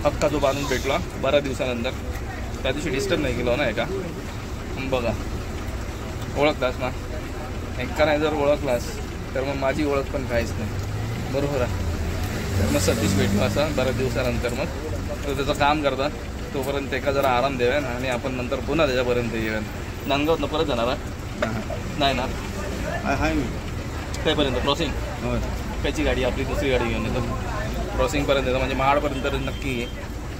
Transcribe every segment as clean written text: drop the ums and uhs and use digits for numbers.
Hakka जो बांधून भेटला बऱ्याच दिवसानंतर. त्या दिवशी डिस्टर्ब नाही केलं ना एका. बघा ओळखलास ना, एका नाही जर ओळखलास तर मग माझी ओळख पण काहीच नाही, बरोबर आहे. तर मग सतीश भेटलो असा बऱ्याच दिवसानंतर. मग तो त्याचं काम करता, तोपर्यंत एका जरा आराम द्यावेन आणि आपण नंतर पुन्हा त्याच्यापर्यंत येऊन. नांदगावनं परत जाणार आहे नाही ना, हाय मी त्यापर्यंत क्रॉसिंग त्याची गाडी आपली दुसरी गाडी घेऊन येतो. क्रॉसिंगपर्यंत येतो म्हणजे महाडपर्यंत नक्की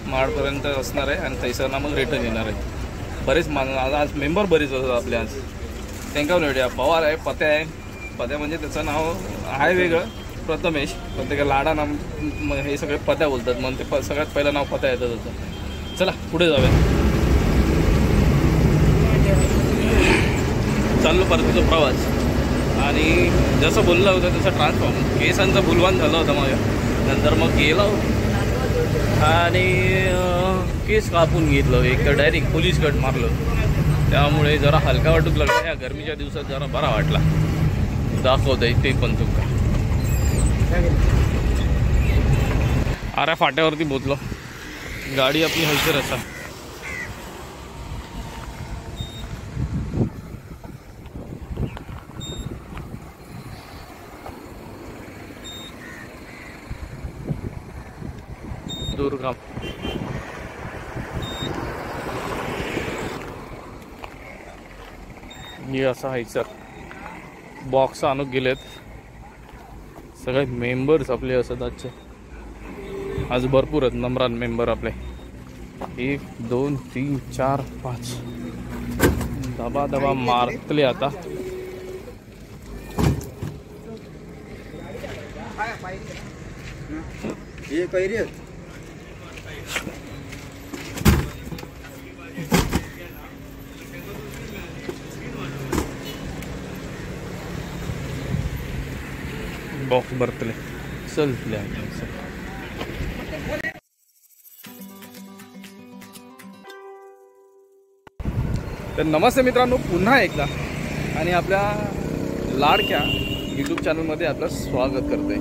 महाडपर्यंत असणार आहे आणि थैसरना मग रिटर्न येणार आहे. बरेच आज मेंबर बरेच होतात आपले. आज त्यांना भेटूया. पवार आहे, पत्या आहे. पत्या म्हणजे त्याचं नाव आहे वेगळं प्रथमेश, पण ते काय लाडा नाम हे सगळे पत्या बोलतात म्हणून ते सगळ्यात पहिलं नाव पत्या येतं त्याचं. चला पुढे जाऊया. चाललो परतीचा प्रवास. आणि जसं बोललं होतं तसं ट्रान्सफॉर्म केसांचं भुलवान झालं होतं माझ्या. नंतर मग गेलो आणि केस कापून घेतलं. एक तर डायरेक्ट पोलीस कट मारलं. त्यामुळे जरा हलका वाटूक लागला. या गरमीच्या दिवसात जरा बरा वाटला. दाखवत आहे ते पण तुमका. अरे फाट्यावरती पोचलो. गाडी आपली हलकर असा. दुर्गा हे असं आहे सर. बॉक्स आणून गेलेत सगळे मेंबर्स आपले असत आजचे. आज भरपूर आहेत नम्रान मेंबर आपले. 1 2 3 4 5 दबा दबा मारतले आता. ये कैरी बॉक्स बरतले. चल तर नमस्ते मित्रांनो, पुन्हा एकदा आणि आपल्या लाडक्या यूट्यूब चॅनलमध्ये आपलं स्वागत करते.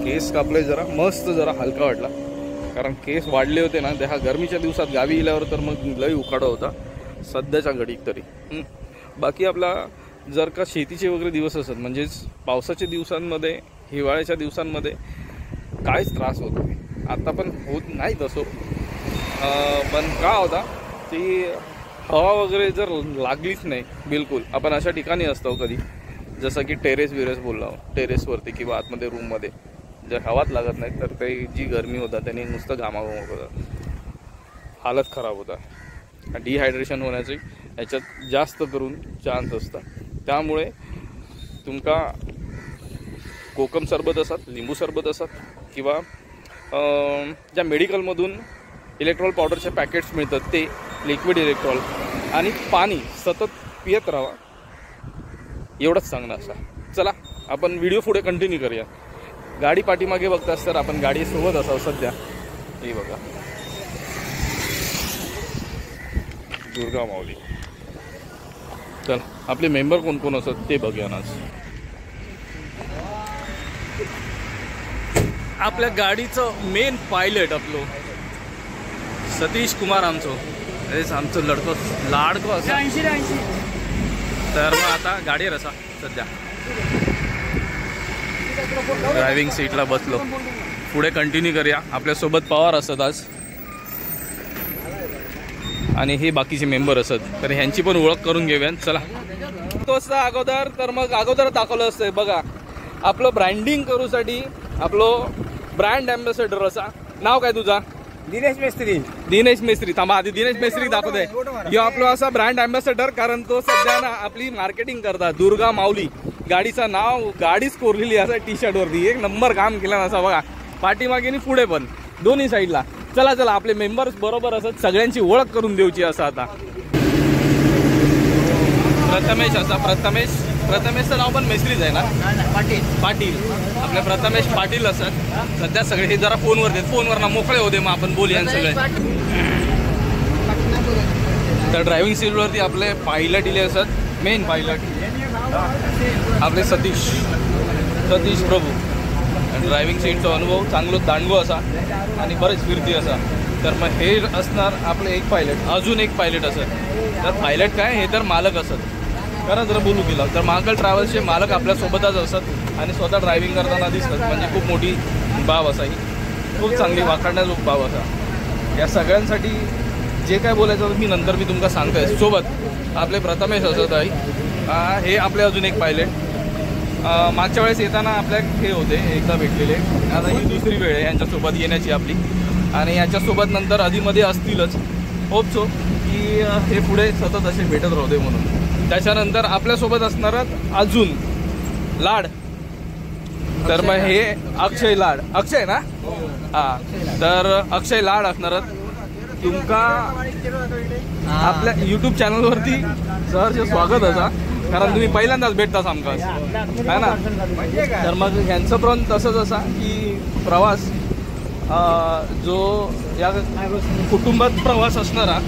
केस कापले जरा मस्त, जरा हलका वाटला. कारण केस वाढले होते ना त्या गरमीच्या दिवसात. गावी गेल्यावर तर मग लई उकाडा होता सध्याच्या घडीक तरी. बाकी आपला जर का शेतीचे वगैरे दिवस असत म्हणजेच पावसाच्या दिवसांमध्ये, हिवाळ्याच्या दिवसांमध्ये काहीच त्रास होत नाही. आता पण होत नाही तसं. पण का होता ती हवा वगैरे जर लागलीच नाही बिलकुल. आपण अशा ठिकाणी असतो कधी जसं की टेरेस बोललो, टेरेसवरती किंवा आतमध्ये रूममध्ये जर हवाच लागत नाही तर ते जी गरमी होता त्याने नुसतं घामाघूम होतं, हालत खराब होता. डिहायड्रेशन होण्याचे याच्यात जास्त करून चान्स असतात. त्यामुळे तुमका कोकम सरबत असतात, लिंबू सरबत असतात किंवा ज्या मेडिकलमधून इलेक्ट्रॉल पावडरचे पॅकेट्स मिळतात ते लिक्विड इलेक्ट्रॉल आणि पाणी सतत पियत राहा, एवढंच सांगणं असं. चला आपण व्हिडिओ पुढे कंटिन्यू करूया. गाडी पाठीमागे बघतास तर आपण गाडी सोबत असावं सध्या. हे बघा दुर्गा माऊली. चल आपले मेंबर कोण कोण असतात ते बघूया ना. आपल्या गाडीचं मेन पायलट आपलं सतीश कुमार आमचं लडको लाडको असं. तर मग आता गाडीवर असा सध्या ड्रायव्हिंग सीटला बसलो. पुढे कंटिन्यू करूया. आपल्यासोबत पवार असत आज आणि हे बाकीचे मेंबर असत. तर ह्यांची पण ओळख करून घेऊया. चला तो असता अगोदर तर मग अगोदर दाखवलं असतं. बघा आपलं ब्रँडिंग करूसाठी आपलं ब्रँड ॲम्बॅसेडर असा. नाव काय तुझा? दिनेश मेस्त्री. दिनेश मेस्त्री. थांबा आधी दिनेश मेस्त्री दाखवतोय. यो आपलं असा ब्रँड ॲम्बॅसेडर. कारण तो सध्या ना आपली मार्केटिंग करता. दुर्गा माऊली गाडीचं नाव गाडीच कोरलेली असं टी शर्ट वरती. एक नंबर काम केला असा बघा. पाठीमागे आणि पुढे पण दोन्ही साईडला. चला चला आपले मेंबर्स बरोबर असत. सगळ्यांची ओळख करून देऊची असं. आता प्रथमेश असा. प्रथमेशचं नाव पण मेस्त्रीच आहे ना? पाटील. आपले प्रथमेश पाटील असत. सध्या सगळे हे जरा फोनवर देत. फोनवर ना मोकळे होते मग आपण बोलूया सगळे. तर ड्रायव्हिंग सीटवरती आपले पायलट इले असत. मेन पायलट आपले सतीश प्रभू. ड्रायव्हिंग सीटचा अनुभव चांगलो दांडगो असा आणि बरेच फिरती असा. तर मग हे असणार आपले एक पायलट, अजून एक पायलट असत. तर पायलट काय हे तर मालक असत. कारण जर बोलू केला तर महाकाल ट्रॅव्हल्सचे मालक आपल्यासोबतच असतात आणि स्वतः ड्रायव्हिंग करताना दिसतात. म्हणजे खूप मोठी बाब असा ही, खूप चांगली वाखाणण्याजोग बाब असा. या सगळ्यांसाठी जे काय बोलायचं मी नंतर मी तुमका सांगतोय. सोबत आपले प्रथमेश असत आहे, हे आपले अजून एक पायलट. मागच्या वेळेस येताना आपल्या हे होते एकदा भेटलेले. आता ही दुसरी वेळ आहे यांच्यासोबत येण्याची आपली. आणि यांच्यासोबत नंतर आधीमध्ये असतीलच. होप सो की हे पुढे सतत असे भेटत राहते म्हणून. त्याच्यानंतर आपल्यासोबत असणारच अजून लाड. तर मग हे अक्षय लाड, अक्षय ना, हां. तर अक्षय लाड असणारच तुमका आपल्या यूट्यूब चॅनलवरती सहर्ष स्वागत असा. कारण तुम्ही पहिल्यांदाच भेटताच आमका है ना. तर मग ह्यांचं पण तसंच असा की प्रवास जो या कुटुंबात प्रवास असणारा.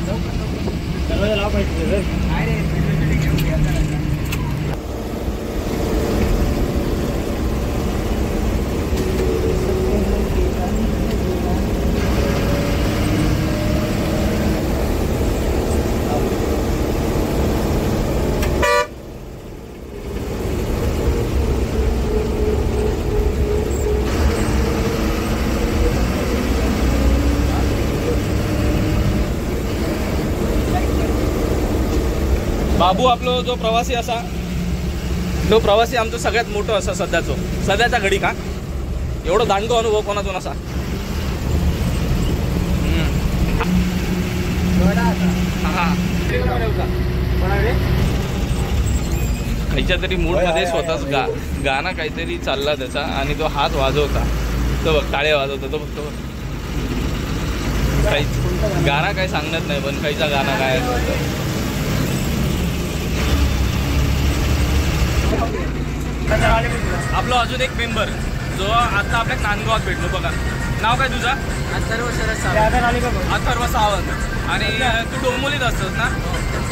बाबू आपलो जो प्रवासी असा, तो प्रवासी आमचं सगळ्यात मोठं असा सध्याच्या घडी का. एवढं दांडगो अनुभव कोणातून असा. खायच्या तरी मूडमध्ये स्वतःच गाणं काहीतरी चालला त्याचा आणि तो हात वाजवता. तो बघ टाळे वाजवता. तो बघतो काही गाणं काही सांगत नाही पण काहीचा गाणं काय. आपलं अजून एक मेंबर जो आता आपल्या नांदगावात भेटलो. बघा नाव काय तुझं? अथर्व सावंत. आणि तू डोंबोलीत असतोस ना.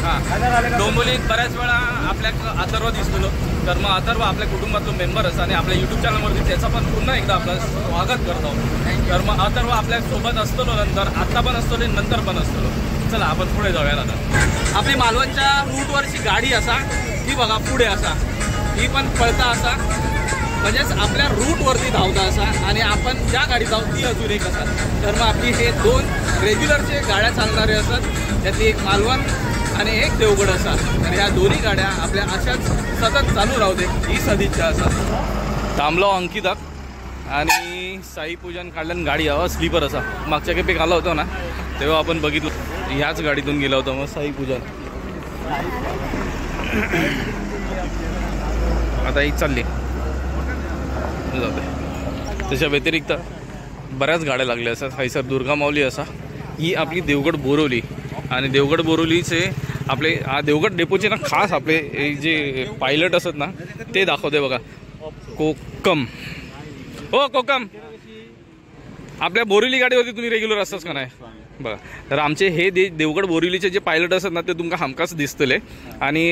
हां, डोंबोलीत बऱ्याच वेळा आपल्या अथर्व दिसतो. तर मग अथर्व आपल्या कुटुंबातलो मेंबर असतो आणि आपल्या यूट्यूब चॅनलवरती त्याचा पण पुन्हा एकदा आपलं स्वागत करतो. तर मग अथर्व आपल्यासोबत असतो नंतर, आत्ता पण असतो नंतर पण असतो. चला आपण पुढे जाऊया. आता आपली मालवणच्या रूटवरची गाडी असा ही बघा पुढे असा, ही पण पळता असा म्हणजेच आपल्या रूटवरती धावता असा. आणि आपण ज्या गाडी जाऊ ती अजून एक असा. तर मग आपली हे दोन रेग्युलरचे गाड्या चालणारे असतात. त्यातली एक मालवण आणि एक देवगड असा. तर ह्या दोन्ही गाड्या आपल्या अशाच सतत चालू राहू दे ही सदिच्छा असा. थांबलो अंकितात आणि साई पूजन काढल्यान गाडी हवा स्लीपर असा. मागच्या खेपेक आला होता ना तेव्हा आपण बघितलं ह्याच गाडीतून गेला होता मग साई पूजन. आता ही चालली जाते. त्याच्या व्यतिरिक्त बऱ्याच गाड्या लागल्या असतात. हैसर दुर्गा माऊली असा, ही आपली देवगड बोरवली. आणि देवगड बोरवलीचे आपले देवगड डेपोचे ना खास आपले जे पायलट असत ना ते दाखवते बघा. कोकम, हो कोकम, आपल्या बोरिवली गाडीवरती तुम्ही रेग्युलर असताच का नाही बघा. तर आमचे हे देवगड बोरिवलीचे जे पायलट असतात ना ते तुमका हमखास दिसतले. आणि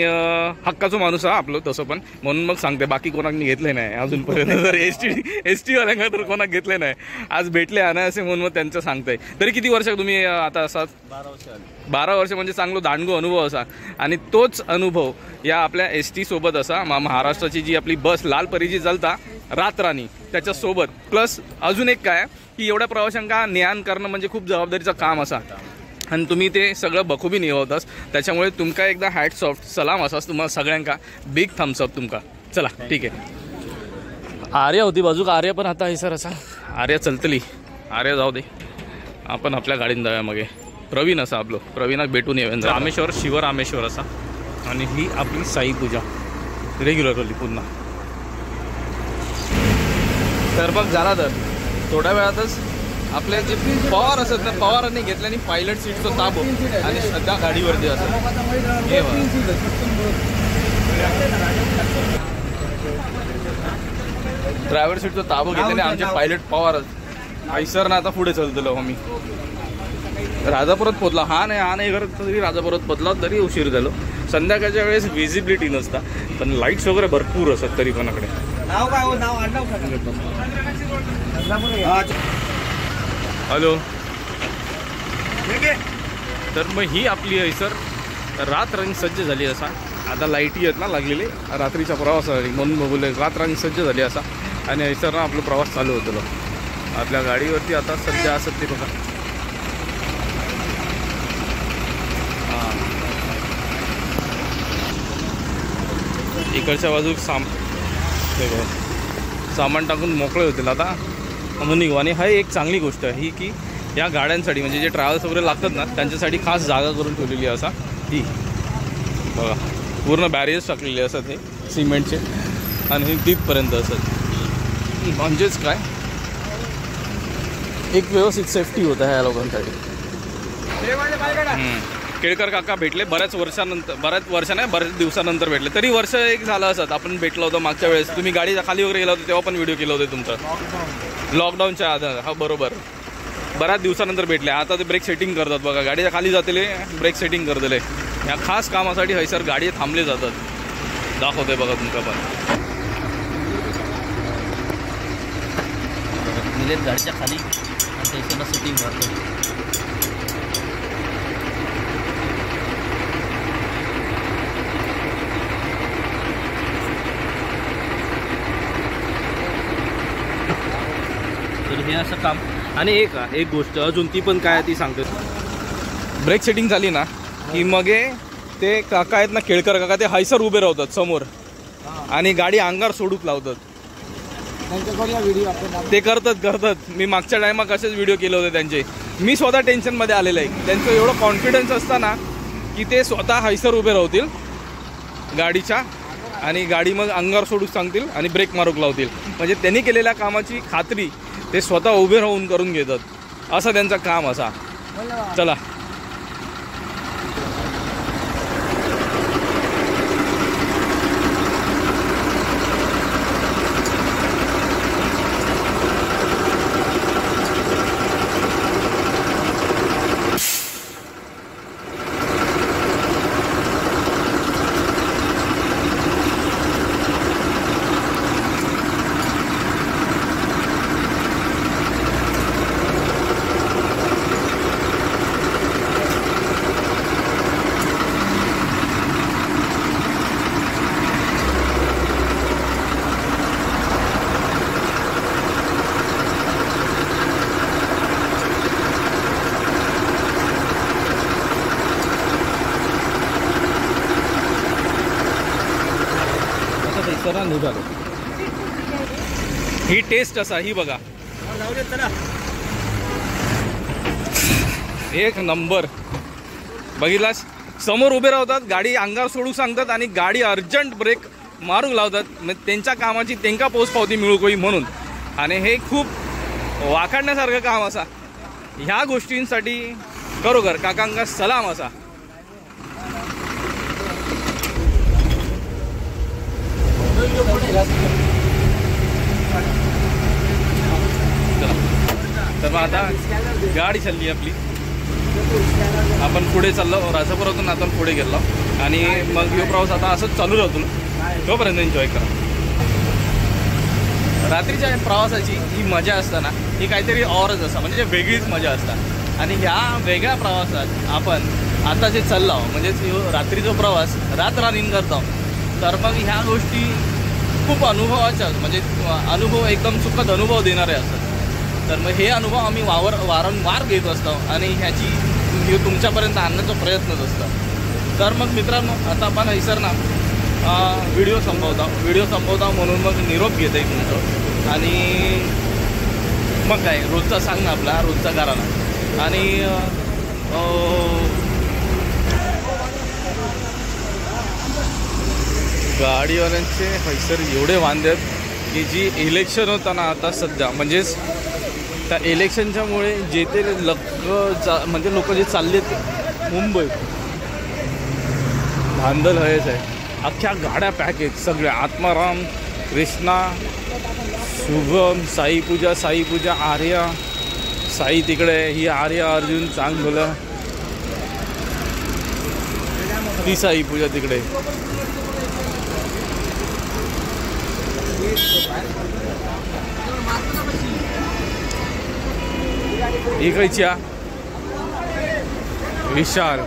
हक्काचं माणूस हा आपलं तसं पण, म्हणून मग सांगते. बाकी कोणाने घेतले नाही अजूनपर्यंत. तर एस टी वाल्यांना तर कोणा घेतले नाही. आज भेटले आणि असे म्हणून मग त्यांचं सांगताय. तरी किती वर्ष तुम्ही आता असाच? 12 वर्ष. म्हणजे चांगलो दांडगो अनुभव असा. आणि तोच अनुभव या आपल्या ST सोबत असा. महाराष्ट्राची जी आपली बस लाल परीची चालता रातराणी त्याच्यासोबत. प्लस अजून एक काय की एवढ्या प्रवाशांका ज्ञान करणं म्हणजे खूप जबाबदारीचं काम असा. आणि तुम्ही ते सगळं बखूबी निभावतास. त्याच्यामुळे तुमका एकदा हॅट्स ऑफ सलाम असाच तुम्हाला सगळ्यांका. बिग थम्सअप तुमका. चला ठीक आहे. आर्या होती बाजूक. आर्या पण आता सर असा आर्या चलतली. आर्या जाऊ दे, आपण आपल्या गाडीन जाऊया. मग प्रवीण असा आपलं, प्रवीणाक भेटून येऊन. रामेश्वर शिवरामेश्वर असा. आणि ही आपली साई पूजा रेग्युलरली पुन्हा. तर मग झाला तर थोड्या वेळातच आपल्या जे पवार असत ना पवारांनी घेतल्याने पायलट सीटचा ताबो आणि सध्या गाडीवरती असत. हे ड्रायव्हर सीटचा ताबो घेतल्याने आमचे पायलट पवारच आयसर ना आता पुढे चलतलो आम्ही. राजापुरात पोचला. हा नाही करत तरी राजापुरात पोचला तरी उशीर झालो. संध्याकाळच्या वेळेस विजिबिलिटी नसता पण लाईट्स वगैरे भरपूर असतात तरी कोणाकडे. नाव काय हो नाव आडनाव हॅलो. तर मग ही आपली हैसर रातराणी सज्ज झाली असा. आता लाईटी आहेत ना लागलेली रात्रीच्या प्रवासासाठी म्हणून बोलले रातराणी सज्ज झाली असा. आणि हैसर आपला प्रवास चालू होतो आपल्या गाडीवरती. आता सध्या असत ते बघा. इकडच्या बाजूक सामान टाकून मोकळे होतील आता म्हणून निघू. आणि हा एक चांगली गोष्ट आहे ही की या गाड्यांसाठी म्हणजे जे ट्रॅव्हल्स वगैरे लागतात ना त्यांच्यासाठी खास जागा करून ठेवलेली असा. ही बघा पूर्ण बॅरियर्स टाकलेले असतात हे सिमेंटचे आणि हे तिथपर्यंत असत. म्हणजेच काय एक व्यवस्थित सेफ्टी होत आहे ह्या लोकांसाठी. केळकर काका भेटले बऱ्याच दिवसानंतर भेटले. तरी वर्ष एक झालं असत आपण भेटलो होतो मागच्या वेळेस. तुम्ही गाडीच्या खाली वगैरे गेला होता तेव्हा पण व्हिडिओ केला होते तुमचा लॉकडाऊनच्या आधी. हा बरोबर बऱ्याच दिवसानंतर भेटले. आता ते ब्रेक सेटिंग करतात बघा. गाडीच्या खाली जातले ब्रेक सेटिंग करतले. या खास कामासाठी हैसर गाडी थांबले जातात. दाखवते बघा तुमचा पण गाडीच्या खाली सेटिंग करतो. तर हे असं काम. आणि एक गोष्ट अजून ती पण काय ती सांगते. ब्रेक सेटिंग झाली ना की मग ते काका आहेत ना केळकर काका ते हैसर उभे राहतात समोर आणि गाडी अंगावर सोडूक लावतात. ते करतात. मी मागच्या टायमा कसेच व्हिडिओ केले होते त्यांचे. मी स्वतः टेन्शनमध्ये आलेलं आहे. त्यांचं एवढं कॉन्फिडन्स असताना की ते स्वतः हैसर उभे राहतील गाडीच्या आणि गाडी मग अंगावर सोडूक सांगतील आणि ब्रेक मारूक लावतील. म्हणजे त्यांनी केलेल्या कामाची खात्री ते स्वतः उभे राहून करून घेतात. असं त्यांचं काम असा. चला निघालो. ही टेस्ट असा ही बघा एक नंबर. बघितलास समोर उभे राहतात गाडी अंगावर सोडू सांगतात आणि गाडी अर्जंट ब्रेक मारू लावतात. म्हणजे त्यांच्या कामाची त्यांना पोचपावती मिळू कोई म्हणून. आणि हे खूप वाखाणण्यासारखं काम असा. ह्या गोष्टींसाठी खरोखर काकांका सलाम असा. तर मग आता गाडी चालली आपली. आपण पुढे चाललो राजापुरातून. आता पुढे गेलो आणि मग यो प्रवास आता असंच चालू राहतो. तोपर्यंत एन्जॉय करा. रात्रीच्या प्रवासाची ही मजा असताना ही काहीतरी औरच असता. म्हणजे वेगळीच मजा असतात. आणि ह्या वेगळ्या प्रवासात आपण आता जे चाललो म्हणजे रात्रीचा प्रवास रातराणीन करतो. तर मग ह्या गोष्टी खूप अनुभवाच्या म्हणजे अनुभव एकदम सुखद अनुभव देणारे असतात. तर मग हे अनुभव आम्ही वारंवार घेत असतो आणि ह्याची तुमच्यापर्यंत आणण्याचा प्रयत्नच असतो. तर मग मित्रांनो आता आपण हैसर ना व्हिडिओ संपवता म्हणून मग निरोप घेत आहे तुमचं. आणि मग काय रोजचा सांग ना आपला रोजचा घराला. आणि गाडीवाल्यांचे हैसर एवढे वांदे आहेत की जी इलेक्शन होता ना आता सध्या म्हणजेच त्या इलेक्शनच्यामुळे जे ते म्हणजे लोक जे चाललेत मुंबई धांदल हयच आहे. अख्ख्या गाड्या पॅक आहेत सगळ्या. आत्माराम, कृष्णा, शुभम, साईपूजा, आर्या, साई तिकडे, ही आर्या, अर्जुन, चांगलं, ती साईपूजा तिकडे. ही खायची हा विशाल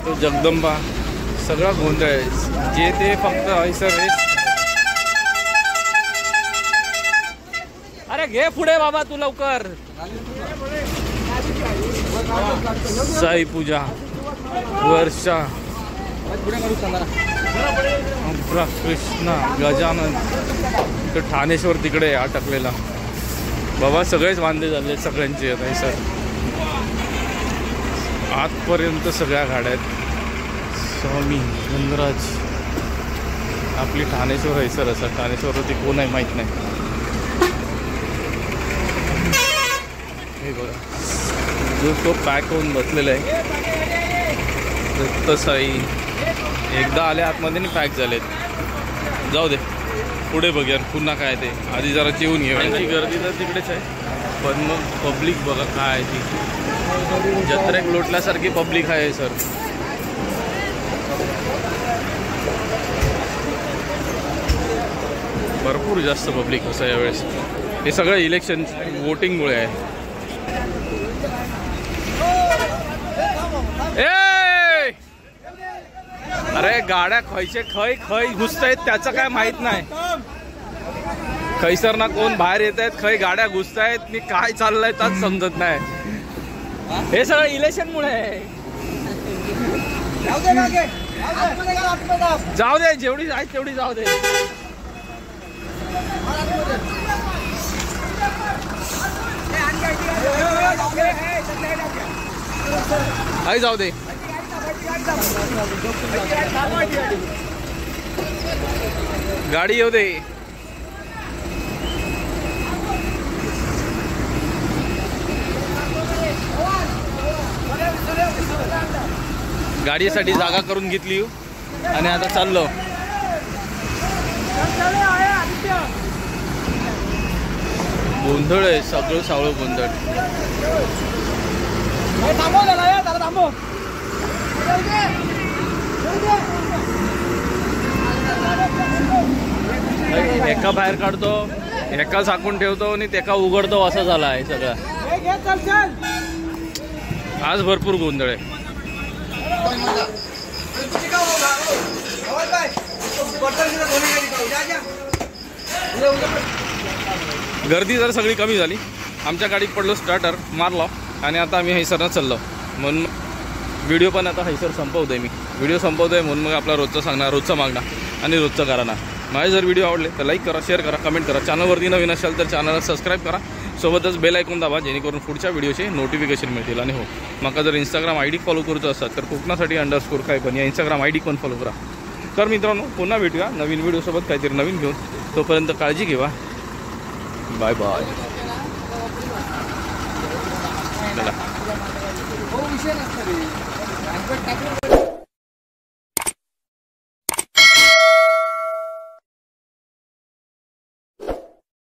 तो जगदंबा सगळा गोंधळ आहे जे ते फक्त सर अरे घे पुढे बाबा तू लवकर साई पूजा वर्षा कृष्णा गजानन तो ठाणेश्वर तिकडे अटकलेला बाबा सगळेच वांदे झाले सगळ्यांचे आता सर आजपर्यंत सगळ्या गाड्या आहेत स्वामी धनराज आपली ठाणेश्वर आहे सर असं ठाणेश्वरवरती कोण आहे माहीत नाही हे बघा जो तो पॅक होऊन बसलेला आहे दत्तसाई एकदा आले आतमध्ये नाही पॅक झालेत जाऊ दे पुढे बघूया पुन्हा काय ते आधी जरा जेवून घेऊया गर्दी तर तिकडेच आहे पण मग पब्लिक बघा काय ती जत्रेक लोटल्यासारखी पब्लिक आहे सर भरपूर जास्त पब्लिक असं यावेळेस हे सगळं इलेक्शन वोटिंगमुळे आहे ए अरे गाड्या खयचे खय खय घुसतायत त्याचं काय माहित नाही खैसर ना कोण बाहेर येत आहेत खय गाड्या घुसतायत मी काय चाललंय त्याच समजत नाही हे सगळं इलेक्शन मुळे आहे जाऊ दे जेवढी आहे तेवढी जाऊ दे आई जाऊ दे गाडी येऊ दे गाडीसाठी जागा करून घेतली आणि आता चाललो गोंधळ आहे सगळं सावळं गोंधळ एका बाहेर काढतो एका झाकून ठेवतो आणि एका उघडतो असं झालं आहे सगळं आज भरपूर गोंधळ आहे गर्दी जर सगळी कमी झाली आमच्या गाडीत पडलो स्टार्टर मारलो आणि आता आम्ही हैसरनं चाललो म्हणून व्हिडिओ पण आता हैसर संपवतोय मी व्हिडिओ संपवतोय म्हणून मग आपला रोजचं सांगणार रोजचं मागणार आणि रोजचं कराना माझे जर व्हिडिओ आवडले तर लाईक करा शेअर करा कमेंट करा चॅनलवरती नवीन असेल तर चॅनलला सबस्क्राईब करा सोबतच बेल आयकॉन दाबा जेणेकरून पुढच्या व्हिडिओचे नोटिफिकेशन मिळतील आणि हो माका जर इंस्टाग्राम आय डी फॉलो करूचं असतात तर कोकणासाठी _ काय पण या इंस्टाग्राम आय डी पण फॉलो करा तर मित्रांनो पुन्हा भेटूया नवीन व्हिडिओसोबत काहीतरी नवीन घेऊन तोपर्यंत काळजी घेवा बाय बाय चला